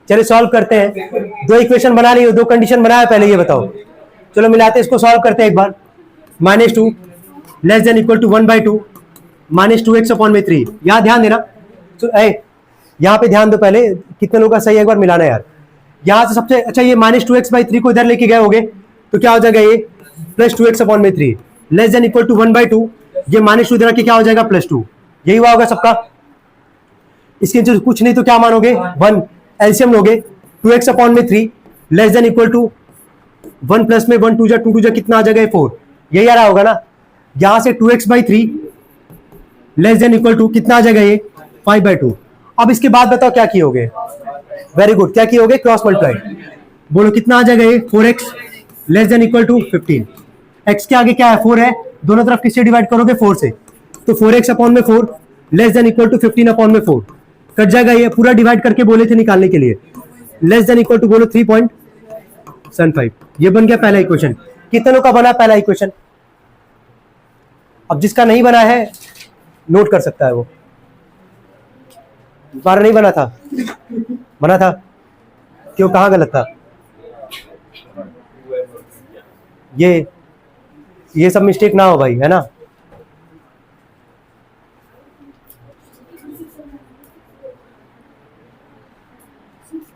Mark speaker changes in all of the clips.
Speaker 1: चलिए सॉल्व करते हैं। दो इक्वेशन बना ली, दो कंडीशन बनाया पहले, ये बताओ। चलो मिलाते हैं, इसको सॉल्व करते हैं एक बार। -2 less than equal to 1/2 -2x/3। यहाँ ध्यान देना, तो यहाँ पे ध्यान दो पहले, कितने लोगों का सही है एक बार मिलाना यार। यहाँ से सबसे अच्छा, ये -2x/3 को इधर लेके गए होगे तो क्या हो जाएगा, ये +2x/3 less than equal to 1/2। ये -2 इधर के क्या हो जाएगा, +2। यही हुआ होगा सबका। इसके नीचे कुछ नहीं तो क्या मानोगे, 1 एलसीएम लोगे, 2x/3 less than equal to 1 plus में 1 2 जा कितना आ जाएगा, 4। यही आ रहा होगा ना। यहां से 2x/3 less than equal to कितना आ जाएगा, ये 5/2। अब इसके बाद बताओ क्या किए, वेरी गुड, क्या किए, क्रॉस मल्टीप्लाई। बोलो कितना आ जाएगा, ये 4x less than equal to 15। x के आगे क्या है, 4 है, दोनों तरफ किससे डिवाइड करोगे, 4 से। तो 4x/4 less than equal to 15/4 cut जाएगा। ये पूरा डिवाइड करके बोले थे निकालने के लिए। लेस देन इक्वल टू बोलो 3.75। ये बन गया पहला इक्वेशन। कितनों का बना पहला इक्वेशन। अब जिसका नहीं बना है नोट कर सकता है, वो तुम्हारा नहीं बना था, बना था, क्यों, कहां गलत था। ये सब मिस्टेक ना हो भाई, है ना।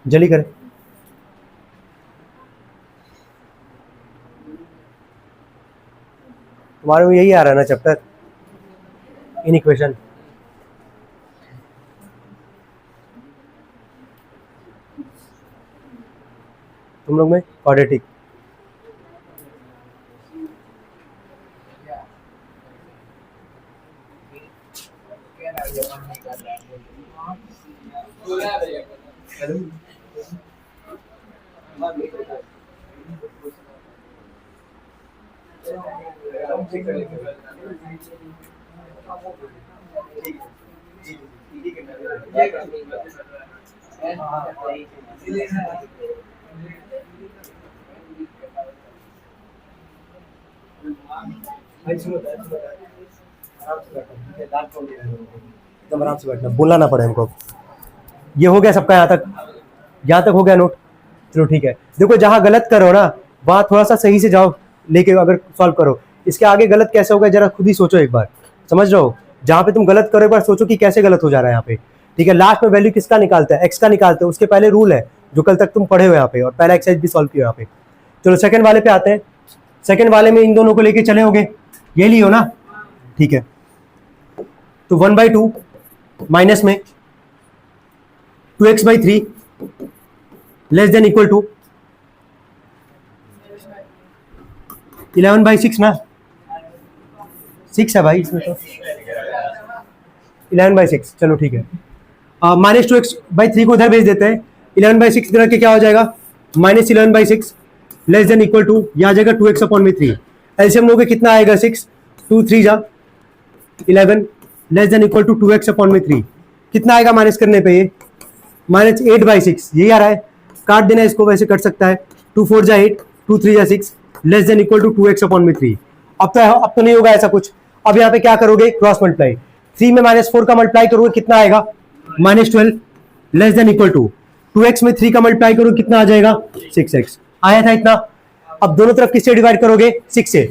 Speaker 1: जल्दी करें। तुम्हारे में यही आ रहा है ना चैप्टर, इन इक्वेशन। तुम लोग में क्वाड्रेटिक। एकदम आराम से बैठना, बोलना ना पड़े हमको। ये हो गया सबका, यहाँ तक हो गया नोट। चलो ठीक है। देखो जहां गलत करो ना वहां थोड़ा सा सही से जाओ लेके, अगर सॉल्व करो। इसके आगे गलत कैसे होगा जरा खुद ही सोचो एक बार, समझ रहे हो। जहां पे तुम गलत करो एक बार सोचो कि कैसे गलत हो जा रहा है यहाँ पे। ठीक है, लास्ट में वैल्यू किसका निकालता है, एक्स का निकालते हैं। उसके पहले रूल है जो कल तक तुम पढ़े हो यहाँ पे, और पहला एक्सरसाइज भी सॉल्व किया यहाँ पे। चलो सेकंड वाले पे आते हैं। सेकंड वाले में इन दोनों को लेके चले होगे, ये लियो ना, ठीक है। तो 1/2 माइनस में 2x/3 less than equal to 11/6 ना, 6 है भाई इसमें तो, 11/6। चलो ठीक है, -2x/3 को इधर भेज देते हैं। 11/6 इधर के क्या हो जाएगा, -11/6 लेस देन इक्वल टू, यह आ जाएगा 2x/3। एलसीएम लोगे कितना आएगा, 6, 2 3 जा 11 less than equal to 2x/3। कितना आएगा माइनस करने पे, ये -8/6, यही आ रहा है। काट देना इसको, वैसे कट सकता है। 2 4 जा 8, 2 3 जा 6 less than equal to 2x/3। अब तो नहीं होगा ऐसा कुछ। अब यहाँ पे क्या करोगे, क्रॉस मल्टीप्लाई। 3 में -4 का मल्टीप्लाई करोगे कितना आएगा, -12 less than equal to 2x में 3 का मल्टीप्लाई करोगे कितना आ जाएगा, 6x आया था इतना। अब दोनों तरफ किससे डिवाइड करोगे, 6 से।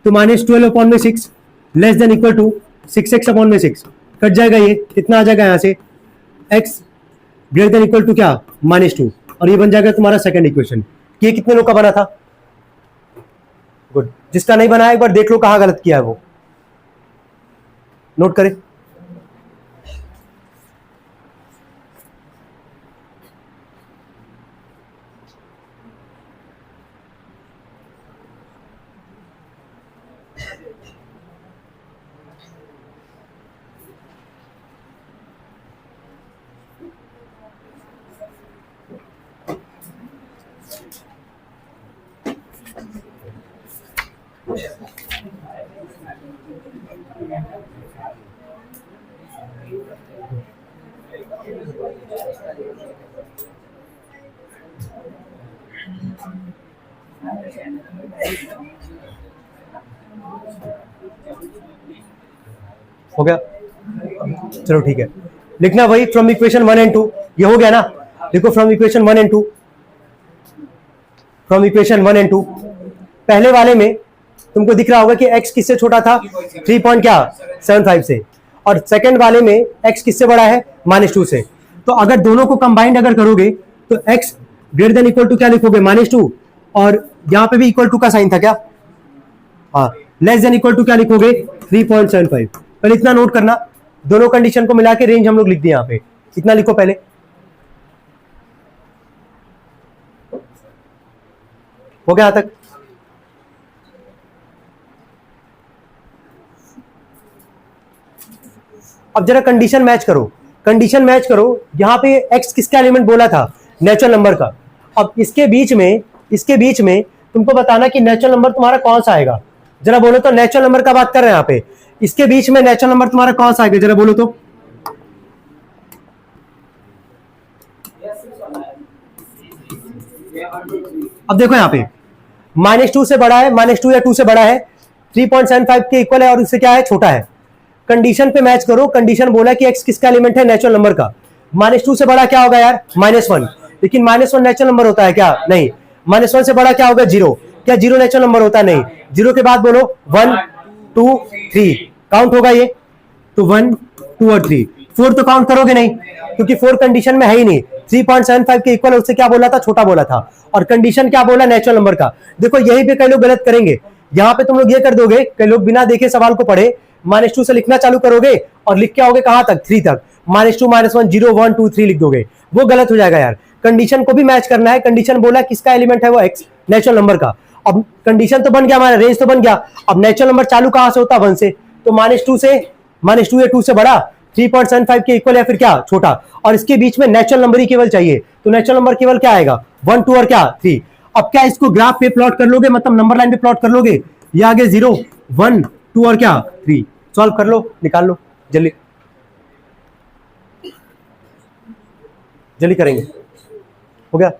Speaker 1: तो -12/6 less than equal to 6x/6 cut जाएगा। ये कितना आ जाएगा यहाँ से, x greater than equal to क्या, -2। और ये बन जाएगा तुम्हारा सेकंड इक्वेशन। ये कितने लोग का बना था, गुड। जिसका नहीं बना है एक बार देख लो कहां गलत किया है, वो नोट करें। हो गया, चलो ठीक है। लिखना वही फ्रॉम इक्वेशन 1 एंड 2, ये हो गया ना। देखो from equation 1 and 2, from equation 1 and 2 पहले वाले में तुमको दिख रहा होगा कि x किससे छोटा था 3.75 से, और सेकंड वाले में x किससे बड़ा है -2 से। तो अगर दोनों को कंबाइंड अगर करोगे तो x greater than equal to क्या लिखोगे -2, और यहां पे भी इक्वल टू का साइन था क्या, हाँ, लेस देन इक्वल टू क्या लिखोगे 3.75। पहले इतना नोट करना, दोनों कंडीशन को मिला के रेंज हम लोग लिख दिए यहां पे, इतना लिखो पहले। हो गया यहां तक? अब जरा कंडीशन मैच करो, कंडीशन मैच करो। यहां पे x किसका एलिमेंट बोला था, नेचुरल नंबर का। अब इसके बीच में तुमको बताना कि नेचुरल नंबर तुम्हारा कौन सा आएगा। जरा बोलो तो, नेचुरल नंबर का बात कर रहे हैं यहाँ पे, इसके बीच में नेचुरल नंबर तुम्हारा कौन सा आएगा, जरा बोलो तो। अब देखो यहाँ पे -2 से बड़ा है, -2 या 2 से बड़ा है, 3.75 के इक्वल है, और इससे क्या है, छोटा है। कंडीशन पे मैच करो, कंडीशन बोला कि x किसका एलिमेंट है, नेचुरल नंबर का। -2 से बड़ा क्या होगा यार, -1, लेकिन -1 नेचुरल नंबर होता है क्या, नहीं। -1 से बड़ा क्या होगा, 0, क्या 0 नेचुरल नंबर होता है, नहीं। 0 के बाद बोलो 1 2 3 काउंट होगा ये, तो 1 2 और 3, 4 तो काउंट करोगे नहीं, क्योंकि 4 कंडीशन में है ही नहीं। 3.75 के इक्वल उससे क्या बोला था, छोटा बोला था, और कंडीशन क्या बोला, नेचुरल नंबर का। देखो यही पे कई लोग गलत करेंगे, यहाँ पे तुम लोग ये कर दोगे, कई लोग बिना देखे सवाल को पढ़े -2 से लिखना चालू करोगे और लिख के आओगे कहां तक, 3 तक, -2 -1 0 1 2 3 लिख दोगे, वो गलत हो जाएगा यार। कंडीशन को भी मैच करना है, कंडीशन बोला किसका एलिमेंट है, वो x नेचुरल नंबर का। अब कंडीशन तो बन गया हमारा, रेंज तो बन गया, अब नेचुरल नंबर चालू कहां से होता, 1 से, तो -2 या 2 से बड़ा, 3.75 के इक्वल या फिर क्या, छोटा, और इसके बीच में नेचुरल नंबर ही केवल चाहिए, तो नेचुरल नंबर केवल क्या आएगा, 1 2 और क्या 3। अब क्या इसको ग्राफ पे प्लॉट कर लोगे, मतलब नंबर लाइन पे प्लॉट कर लोगे, ये आगे 0 1 2 और क्या 3, सॉल्व कर लो, निकाल लो, जल्दी जल्दी करेंगे। हो गया?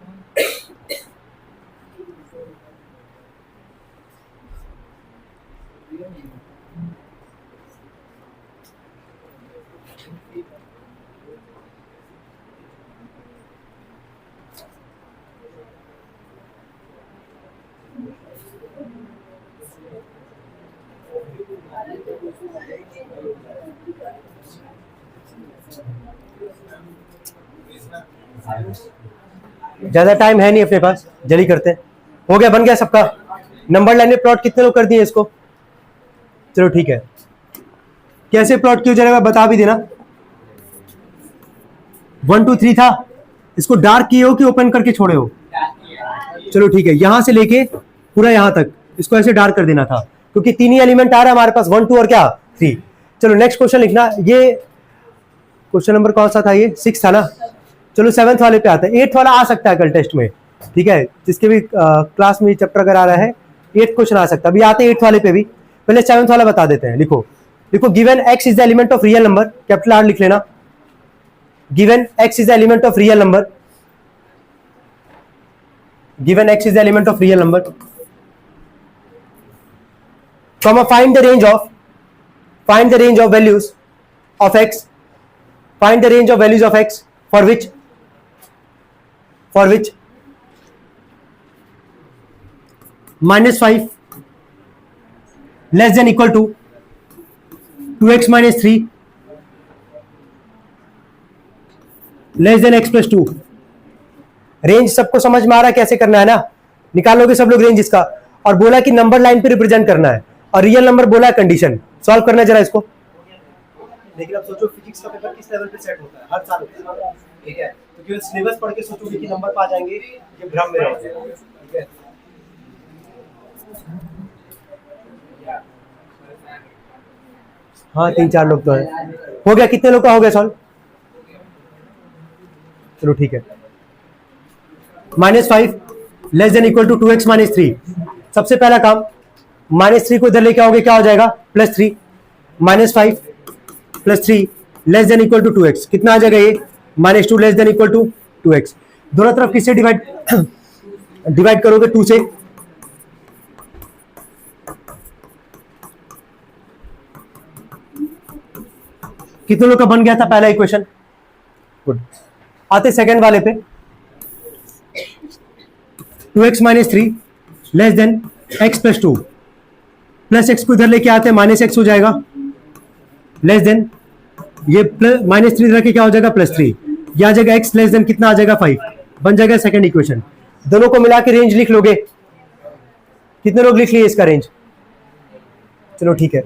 Speaker 1: ज्यादा टाइम है नहीं अपने पास, जल्दी करते हैं। हो गया, बन गया सबका, नंबर लाइन में प्लॉट कितने लोग कर दिए इसको, चलो ठीक है। कैसे प्लॉट किया जाएगा बता भी देना। 1 2 3 था, इसको डार्क किए हो कि ओपन करके छोड़े हो, चलो ठीक है, यहां से लेके पूरा यहां तक इसको ऐसे डार्क कर देना था, क्योंकि 3 ही एलिमेंट आ रहा है हमारे पास, 1 2 और क्या 3। चलो नेक्स्ट क्वेश्चन लिखना, ये क्वेश्चन नंबर कौन सा था, ये 6 था ना। चलो 7th वाले पे आता है, 8th वाला आ सकता है कल टेस्ट में, ठीक है, जिसके भी क्लास में चैप्टर अगर आ रहा है 8th क्वेश्चन आ सकता है, अभी आते हैं 8th वाले पे भी, पहले 7th वाला बता देते हैं। लिखो देखो, given x is the element of real number, capital R लिख लेना, given x is the element of real number, given x is the element of real number, comma find the range of values of x, find the range of values of x for which -5 less than equal to 2x minus 3 less than x plus 2। Range सबको समझ में आ रहा है कैसे करना है ना, निकालोगे सब लोग रेंज इसका, और बोला कि नंबर लाइन पे रिप्रेजेंट करना है, और रियल नंबर बोला है कंडीशन। सॉल्व करना है जरा इसको। लेकिन अब सोचो फिजिक्स का पेपर किस लेवल पे सेट होता है, हर साल होता है, ठीक है, तो केवल सिलेबस पढ़ के सोचोगे कि नंबर पा जाएंगे, ये भ्रम में रहोगे, ठीक है। हाँ 3-4 लोग तो है, हो गया, कितने लोग का हो गया सॉल्व, चलो ठीक है। -5 less than equal to 2x minus 3, सबसे पहला काम -3 को इधर लेके आओगे, क्या हो जाएगा +3, -5 +3 less than equal to 2x, कितना आ जाएगा ये -2 less than equal to 2x। दोनों तरफ किससे डिवाइड करोगे, 2 से। कितने लोग का बन गया था पहला इक्वेशन, गुड। आते सेकंड वाले पे, 2x minus 3 less than x plus 2, plus x को इधर लेके आते हैं माइनस एक्स हो जाएगा, लेस देन ये प्लस माइनस 3 इधर के क्या हो जाएगा प्लस 3, ये आ जाएगा x लेस देन कितना आ जाएगा 5, बन जाएगा सेकंड इक्वेशन। दोनों को मिला के रेंज लिख लोगे, कितने लोग लिख लिए इसका रेंज? चलो ठीक है,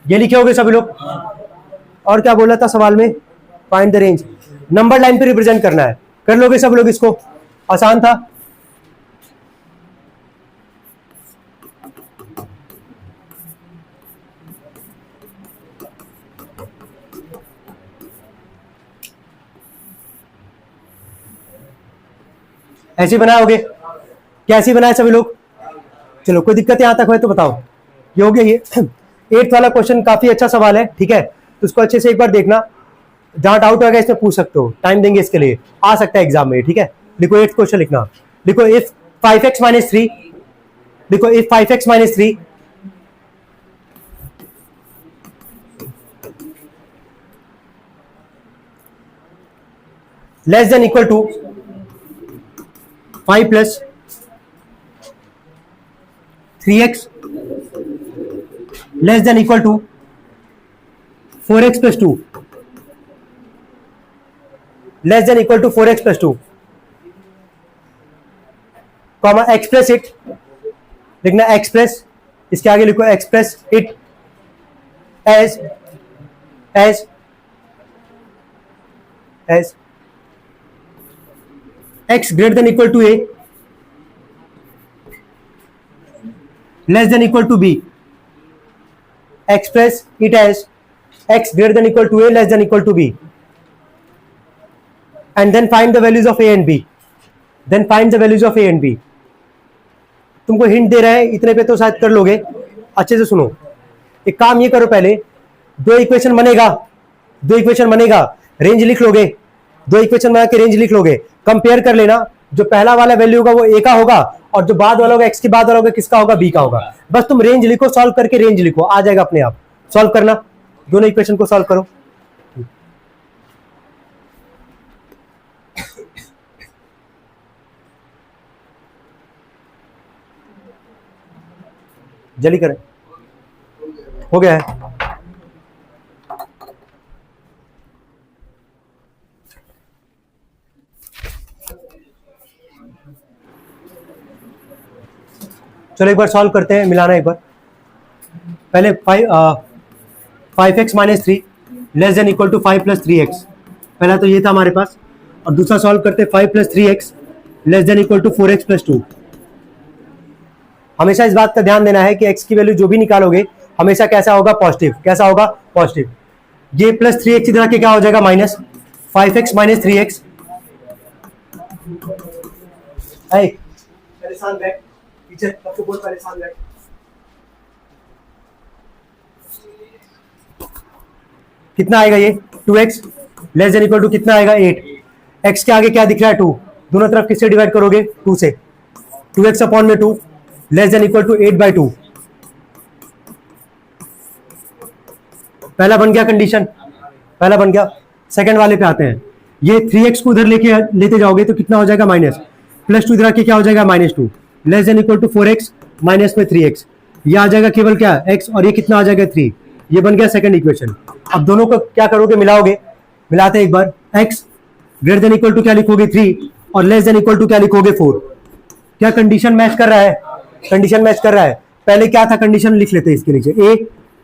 Speaker 1: ये लिखे होगे सभी लोग। और क्या बोला था सवाल में? Find the range, number line पे रिप्रेजेंट करना है, कर लोगे सब लोग इसको? आसान था। ऐसे बनाओगे? कैसे बनाए सभी लोग? चलो कोई दिक्कत यहां तक हो तो बताओ। ये हो गया, ये 8th वाला क्वेश्चन काफी अच्छा सवाल है, ठीक है, तो उसको अच्छे से एक बार देखना, जहां डाउट होगा इसमें पूछ सकते हो, टाइम देंगे इसके लिए, आ सकता है एग्जाम में, ठीक है। लिखो 8th क्वेश्चन लिखना, लिखो इफ 5x माइनस 3, लिखो if 5x minus 3 less than equal to 5 plus 3x less than equal to 4x plus 2 less than equal to 4x plus 2, comma express it, लिखना एक्सप्रेस, इसके आगे लिखो express it as as as x greater than equal to a less than equal to b, express it as x greater than equal to a less than equal to b, and then find the values of a and b, then find the values of a and b। तुमको hint दे रहा है, इतने पे तो शायद कर लोगे। अच्छे से सुनो, एक काम ये करो, पहले दो इक्वेशन बनेगा, रेंज लिख लोगे, दो इक्वेशन बना के रेंज लिख लोगे, कंपेयर कर लेना, जो पहला वाला वैल्यू होगा वो a का होगा, और जो बाद वाला होगा x के बाद वाला होगा किसका होगा, b का होगा। बस तुम रेंज लिखो, सॉल्व करके रेंज लिखो, आ जाएगा अपने आप। सॉल्व करना, दोनों इक्वेशन को सॉल्व करो। जल्दी करें, हो गया है। चलो एक बार सॉल्व करते हैं, मिलाना एक बार। पहले 5x minus 3 less than equal to 5 plus 3x, पहला तो ये था हमारे पास, और दूसरा सॉल्व करते हैं 5 plus 3x less than equal to 4x plus 2। हमेशा इस बात का ध्यान देना है कि x की वैल्यू जो भी निकालोगे हमेशा कैसा होगा, पॉजिटिव। कैसा होगा, पॉजिटिव। ये प्लस 3x इधर के क्या हो जाएगा, माइनस 5x माइनस 3x, परेशान बैठ पीछे, सबको बोल परेशान बैठ। कितना आएगा ये 2x less than equal to कितना आएगा 8, x के आगे क्या दिख रहा है 2, दोनों तरफ किससे डिवाइड करोगे 2 से, 2x अपॉन में 2 लेस देन इक्वल टू 8/2। पहला बन गया कंडीशन, पहला बन गया। सेकंड वाले पे आते हैं, ये 3x को उधर लेते जाओगे तो कितना हो जाएगा, माइनस, प्लस 2 इधर आके क्या हो जाएगा, -2 less than equal to 4x minus में 3x, ये आ जाएगा केवल क्या x, और ये कितना आ जाएगा 3। ये बन गया सेकंड इक्वेशन। अब दोनों को क्या करोगे, मिलाओगे, मिलाते हैं एक बार। x greater than equal to क्या लिखोगे 3, और लेस देन इक्वल टू क्या लिखोगे 4। क्या कंडीशन मैच कर रहा है, कंडीशन मैच कर रहा है। पहले क्या था, कंडीशन लिख लेते हैं इसके नीचे, a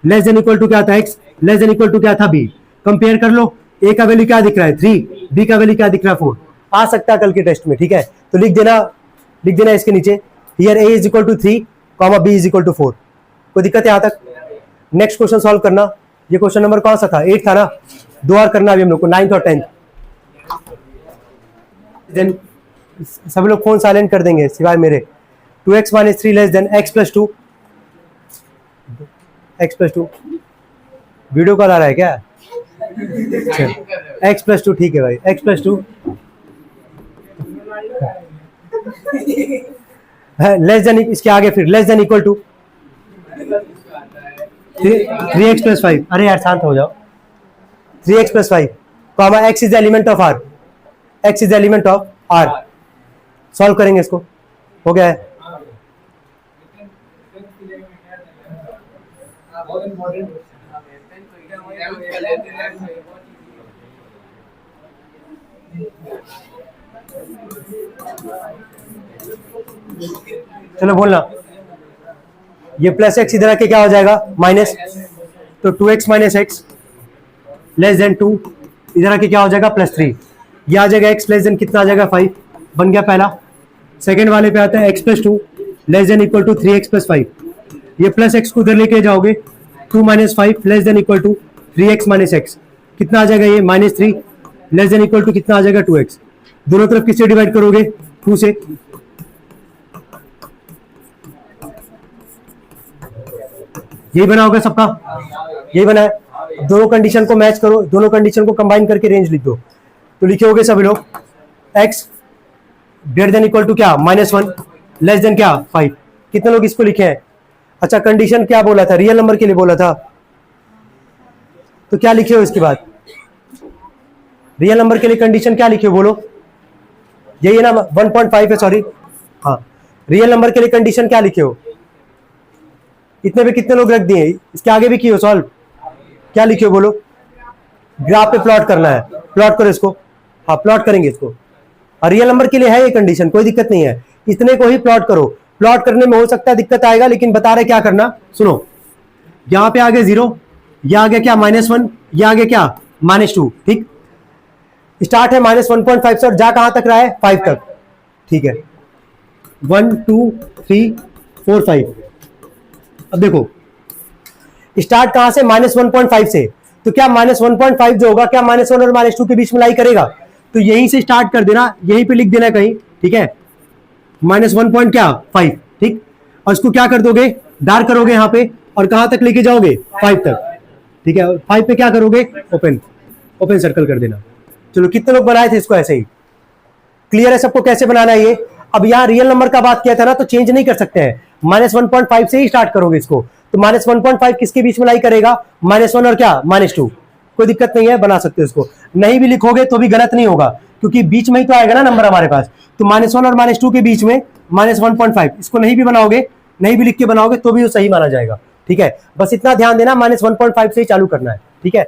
Speaker 1: less than equal to क्या था x less than equal to क्या था b। कंपेयर कर लो, a का वैल्यू क्या दिख रहा है 3, b का वैल्यू क्या दिख रहा है 4। आ सकता है कल के टेस्ट में, ठीक है, तो लिख देना इसके नीचे, here a is equal to 3 comma b is equal to 4। कोई दिक्कत है यहाँ तक? नेक्स्ट क्वेश्चन सॉल्व करना। ये क्वेश्चन नंबर कौन सा था, 8 था ना, 2 और करना अभी हम लोग को, 9th और 10th। देन सभी लोग फोन साइलेंट कर देंगे सिवाय मेरे। 2x minus 3 less than x plus 2, x plus 2, video call आ रहा है क्या? x प्लस 2, ठीक है भाई, x प्लस 2 लेस देन, इसके आगे फिर less than equal to 3x plus 5, अरे यार शांत हो जाओ, 3x plus 5 comma x is element of r, x is element of r, solve करेंगे इसको, हो गया है। चलो बोलना, ये प्लस एक्स इधर आके क्या हो जाएगा माइनस, तो 2x minus x less than 2, इधर आके क्या हो जाएगा प्लस 3, ये आ जाएगा x लेस देन कितना आ जाएगा 5, बन गया पहला। सेकंड वाले पे आता है x plus 2 less than equal to 3x plus 5, ये प्लस x को उधर लेके जाओगे 2 minus 5 less than equal to 3x minus x, कितना आ जाएगा ये minus 3 less than equal to कितना आ जाएगा 2x, दोनों तरफ किससे डिवाइड करोगे 2 से, यही बना होगा सबका, यही बना है। दोनों कंडीशन को मैच करो, दोनों कंडीशन को कंबाइन करके रेंज लिख दो, तो लिखे होगे सभी लोग x greater than equal to क्या -1 लेस देन क्या 5, कितने लोग इसको लिखे हैं। अच्छा कंडीशन क्या बोला था, रियल नंबर के लिए बोला था, तो क्या लिखे हो इसके बाद, रियल नंबर के लिए कंडीशन क्या लिखे हो बोलो, यही है ना 1.5 है, सॉरी हाँ, रियल नंबर के लिए कंडीशन क्या लिखे हो, इतने पे कितने लोग रख दिए, इसके आगे भी किए हो सॉल्व, क्या लिखे हो बोलो, ग्राफ पे प्लॉट करना है, प्लॉट करो इसको, हाँ प्लॉट करेंगे इसको, और रियल नंबर के लिए है ये कंडीशन, कोई दिक्कत नहीं है, इतने को ही प्लॉट करो, प्लॉट करने में हो सकता है दिक्कत आएगा, लेकिन बता रहे क्या करना, सुनो, यहां पे आगे 0, यह आगे क्या -1, यह आगे क्या -2, ठीक, स्टार्ट है -1.5 से और जा कहां तक रहा है 5 तक, ठीक है 1 2 3 4 5, अब देखो स्टार्ट कहां से -1.5 से, तो क्या -1.5 जो होगा क्या -1 और -2 के बीच में लाई करेगा, तो यहीं से स्टार्ट कर देना, यहीं पे लिख देना कहीं, ठीक है -1.5, ठीक, और इसको क्या कर दोगे डार्क करोगे यहां पे, और कहां तक लेके जाओगे 5 तक, ठीक है 5 पे क्या करोगे ओपन सर्कल कर देना। चलो कितने लोग बनाए थे इसको ऐसे ही, क्लियर है सबको कैसे बनाना है ये। अब यहाँ रियल नंबर का बात किया था ना, तो चेंज नहीं कर सकते हैं, -1.5 से ही स्टार्ट करोगे इसको, तो -1.5 किसके बीच में लाई करेगा, -1 और क्या -2, कोई दिक्कत नहीं है बना सकते हो इसको, नहीं भी लिखोगे तो भी गलत नहीं होगा, क्योंकि बीच में ही तो आएगा ना नंबर हमारे पास, तो -1 और -2 के बीच में -1.5, इसको नहीं भी बनाओगे, नहीं भी लिख के बनाओगे तो भी वो सही माना जाएगा, ठीक है, बस इतना ध्यान देना -1.5 से ही चालू करना है, ठीक है।